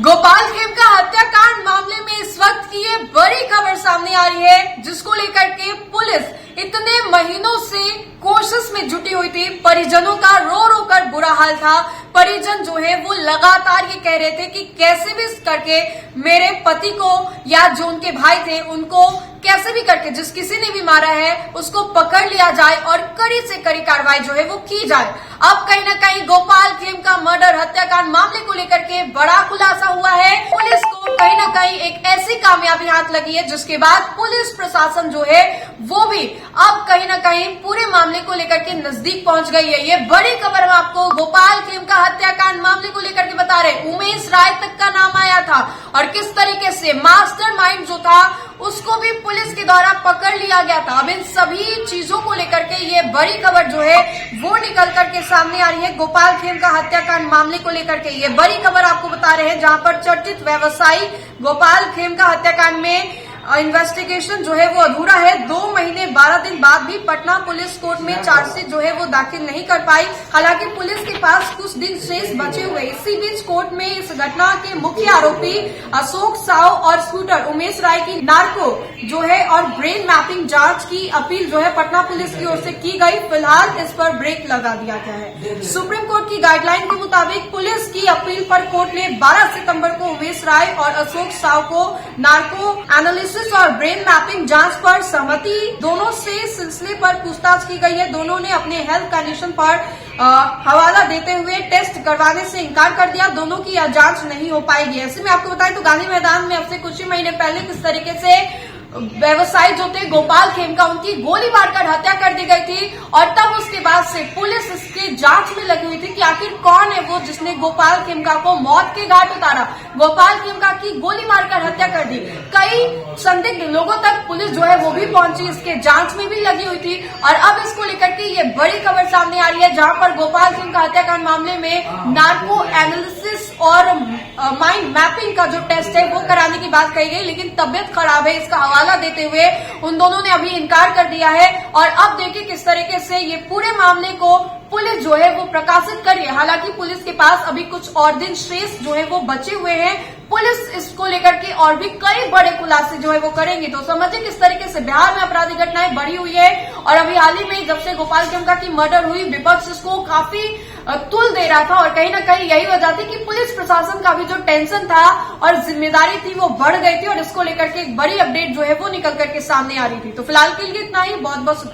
गोपाल खेमका हत्याकांड मामले में इस वक्त की ये बड़ी खबर सामने आ रही है, जिसको लेकर के पुलिस इतने महीनों से कोशिश में जुटी हुई थी। परिजनों का रो रो कर बुरा हाल था। परिजन जो है वो लगातार ये कह रहे थे कि कैसे भी करके मेरे पति को या जो उनके भाई थे उनको कैसे भी करके जिस किसी ने भी मारा है उसको पकड़ लिया जाए और कड़ी से कड़ी कार्रवाई जो है वो की जाए। अब कहीं ना कहीं गोपाल खेमका मर्डर हत्याकांड मामले को लेकर के बड़ा खुलासा हुआ है। पुलिस को कहीं ना कहीं एक ऐसी कामयाबी हाथ लगी है जिसके बाद पुलिस प्रशासन जो है वो भी अब कहीं ना कहीं पूरे मामले को लेकर के नजदीक पहुंच गई है। ये बड़ी खबर हम आपको गोपाल खेमका हत्याकांड मामले को लेकर के बता रहे। उमेश राय तक का नाम आया था और किस तरीके से मास्टरमाइंड जो था उसको भी पुलिस के द्वारा पकड़ लिया गया था। अब इन सभी चीजों को लेकर के ये बड़ी खबर जो है वो निकल करके सामने आ रही है। गोपाल खेमका हत्याकांड मामले को लेकर के ये बड़ी खबर आपको बता रहे हैं, जहां पर चर्चित व्यवसायी गोपाल खेमका हत्याकांड में इन्वेस्टिगेशन जो है वो अधूरा है। 2 महीने 12 दिन बाद भी पटना पुलिस कोर्ट में चार्जशीट जो है वो दाखिल नहीं कर पाई। हालांकि पुलिस के पास कुछ दिन शेष बचे हुए। इसी बीच कोर्ट में इस घटना के मुख्य आरोपी अशोक साव और स्कूटर उमेश राय की नार्को जो है और ब्रेन मैपिंग जांच की अपील जो है पटना पुलिस की ओर से की गई। फिलहाल इस पर ब्रेक लगा दिया गया है। सुप्रीम कोर्ट की गाइडलाइन के मुताबिक पुलिस की अपील पर कोर्ट ने 12 सितंबर को उमेश राय और अशोक साव को नार्को एनालिसिस और ब्रेन मैपिंग जांच पर सहमति। दोनों से सिलसिले पर पूछताछ की गई है। दोनों ने अपने हेल्थ कंडीशन पर हवाला देते हुए टेस्ट करवाने से इनकार कर दिया। दोनों की यह जांच नहीं हो पाएगी। ऐसे में आपको बताएं तो गांधी मैदान में अब से कुछ ही महीने पहले किस तरीके से व्यवसायी जो थे गोपाल खेमका उनकी गोली मारकर हत्या कर दी गई थी और तब उसके बाद से पुलिस इसके जांच में लगी हुई थी कि आखिर कौन है वो जिसने गोपाल खेमका को मौत के घाट उतारा, गोपाल खेमका की गोली मारकर हत्या कर दी। कई संदिग्ध लोगों तक पुलिस जो है वो भी पहुंची, इसके जांच में भी लगी हुई थी। और अब इसको लेकर के ये बड़ी खबर सामने आ रही है, जहां पर गोपाल खेमका हत्याकांड मामले में नार्को एनालिसिस और माइंड मैपिंग का जो टेस्ट है वो कराने की बात कही गई, लेकिन तबियत खराब है इसका हवाला देते हुए उन दोनों ने अभी इनकार कर दिया है। और अब देखिए किस तरीके से ये पूरे मामले को पुलिस जो है वो प्रकाशित कर रही है। हालांकि पुलिस के पास अभी कुछ और दिन शेष जो है वो बचे हुए हैं। पुलिस इसको लेकर के और भी कई बड़े खुलासे जो है वो करेंगी। तो समझिए किस तरीके से बिहार में अपराधी घटनाएं बढ़ी हुई है। और अभी हाल ही में जब से गोपाल खेमका की मर्डर हुई, विपक्ष इसको काफी तुल दे रहा था और कहीं ना कहीं यही वजह थी कि पुलिस प्रशासन का भी जो टेंशन था और जिम्मेदारी थी वो बढ़ गई थी और इसको लेकर के एक बड़ी अपडेट जो है वो निकल करके सामने आ रही थी। तो फिलहाल के लिए इतना ही। बहुत बहुत शुक्रिया।